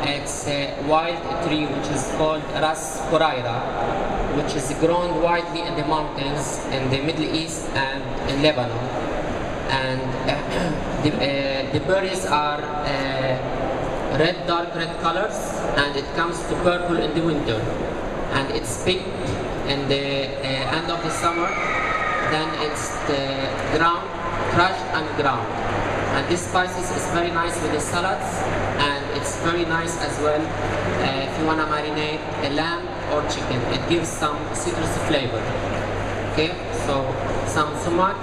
It's a wild tree which is called Ras Koraira, which is grown widely in the mountains in the Middle East and in Lebanon. And the berries are dark red colors, and it comes to purple in the winter. And it's picked in the end of the summer. Then it's ground, crushed and ground. And this spices is very nice with the salads, and it's very nice as well if you want to marinate a lamb or chicken. It gives some citrus flavor. Okay, so some sumac.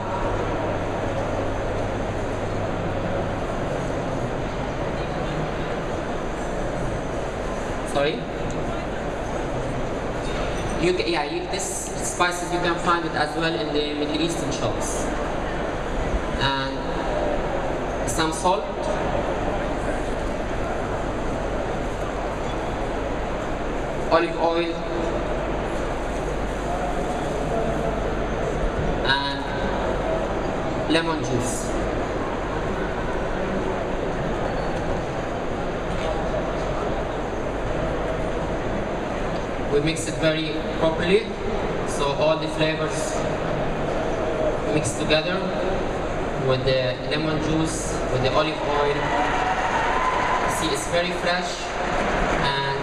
Sorry? This spices you can find it as well in the Middle Eastern shops. And some salt, olive oil, and lemon juice. We mix it very properly, so all the flavors mix together with the lemon juice, with the olive oil. See, it's very fresh and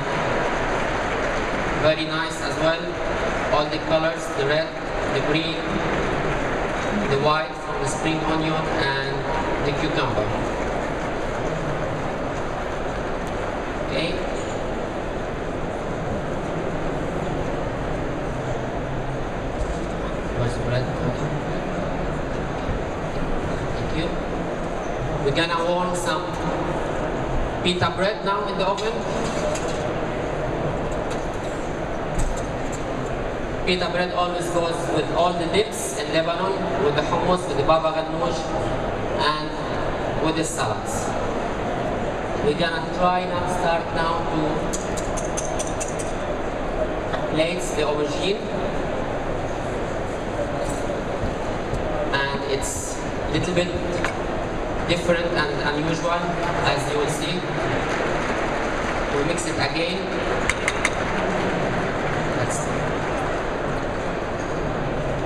very nice as well. All the colors, the red, the green, the white from the spring onion, and the cucumber. Okay. Bread. Thank you. We're gonna warm some pita bread now in the oven. Pita bread always goes with all the dips in Lebanon, with the hummus, with the baba ganoush, and with the salads. We're gonna start now to plates the aubergine. It's a little bit different and unusual, as you will see. We mix it again. Let's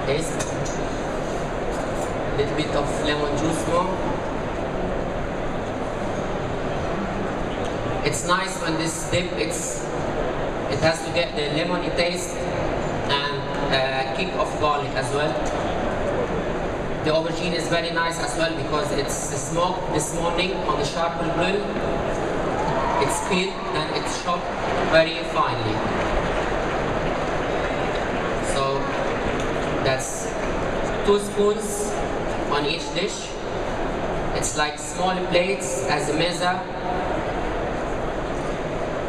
taste. A little bit of lemon juice more. It's nice when this dip, it has to get the lemony taste and a kick of garlic as well. The aubergine is very nice as well because it's smoked this morning on the charcoal grill. It's peeled and it's chopped very finely. So that's 2 spoons on each dish. It's like small plates as a meza,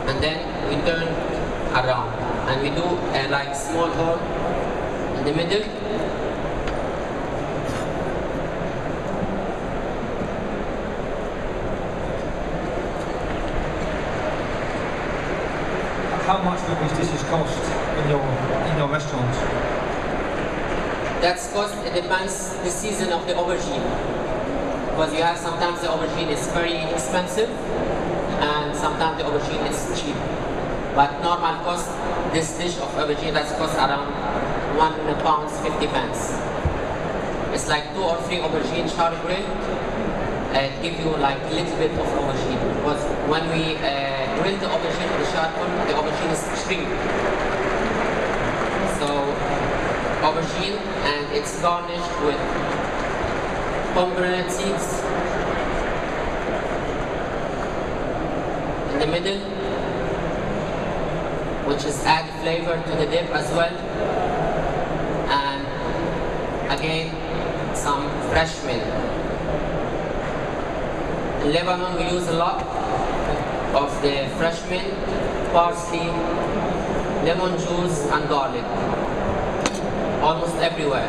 and then we turn around and we do a like small hole in the middle. How much do these dishes cost in your restaurants? That's cost, it depends the season of the aubergine. Because you have sometimes the aubergine is very expensive and sometimes the aubergine is cheap. But normal cost, this dish of aubergine that's cost around £1.50. It's like 2 or 3 aubergine char grilled. It give you like a little bit of aubergine. Because when we grill the aubergine on the charcoal, the aubergine is shrink. So aubergine, and it's garnished with pomegranate seeds in the middle, which is add flavor to the dip as well. And again, some fresh milk. In Lebanon, we use a lot of the fresh mint, parsley, lemon juice, and garlic. Almost everywhere.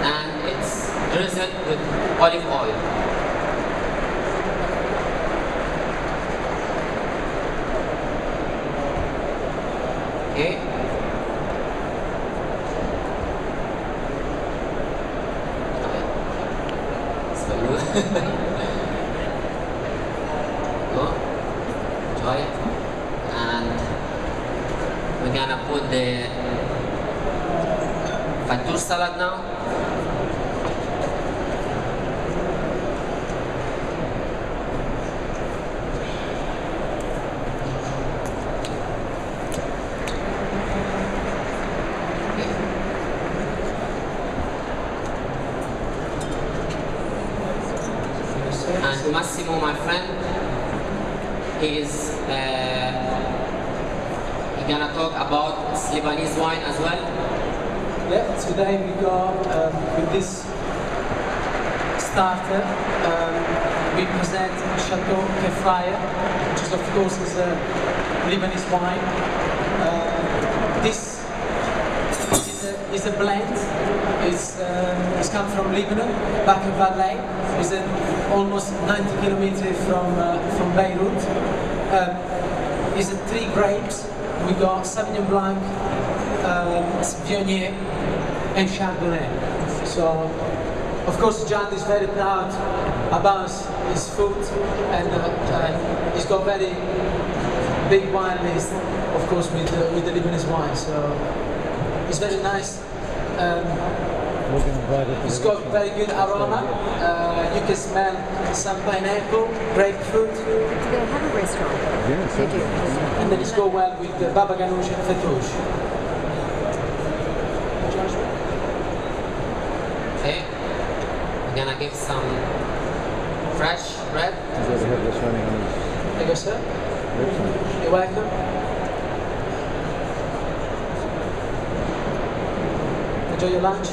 And it's drizzled with olive oil. Okay. put the fattoush salad now. And Massimo, my friend, he is gonna talk about Lebanese wine as well. Yeah, today we go with this starter. We present Chateau Kefraya, which is of course is a Lebanese wine. This is a blend. It's come from Lebanon, Baker Valley. It's almost 90 kilometers from Beirut. It's 3 grapes. We got Sauvignon Blanc, Viognier, and Chardonnay. So, of course, Jad is very proud about his food, and he's got very big wine list, of course, with the Lebanese wine. So, it's very nice. It's got very good aroma. You can smell some pineapple, grapefruit. Do they have a restaurant? Yes, they do. Yeah. And then it's go well with the baba ganoush and fattoush. Okay, we're gonna give some fresh bread. He's got to have this running on his There you go, sir. website. You're welcome. Enjoy your lunch.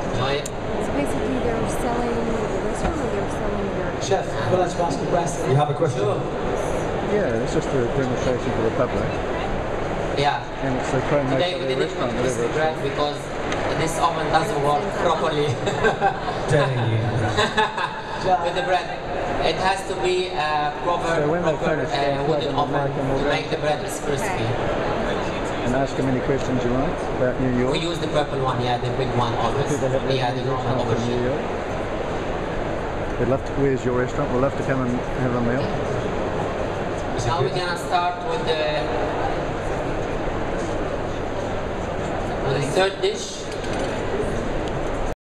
Enjoy it. So basically they're selling the restaurant or they're selling their... Chef, would like to ask a question? You have a question? Sure. Yeah, it's just a demonstration for the public. Yeah. And it's the chrome Today we the didn't restaurant, put whatever the it's bread called. because this oven doesn't work properly Telling you. with the bread. It has to be a proper, So when they finish, they'll wooden plug in the oven mic and we'll to go. make the bread crispy. And ask him any questions you like about New York. We use the purple one, yeah, the big one always. Do they have Yeah, the Lebanese normal restaurants in New aubergine. York? We'd love to, where's your restaurant? We'd love to come and have a meal. Now we're gonna start with the third dish.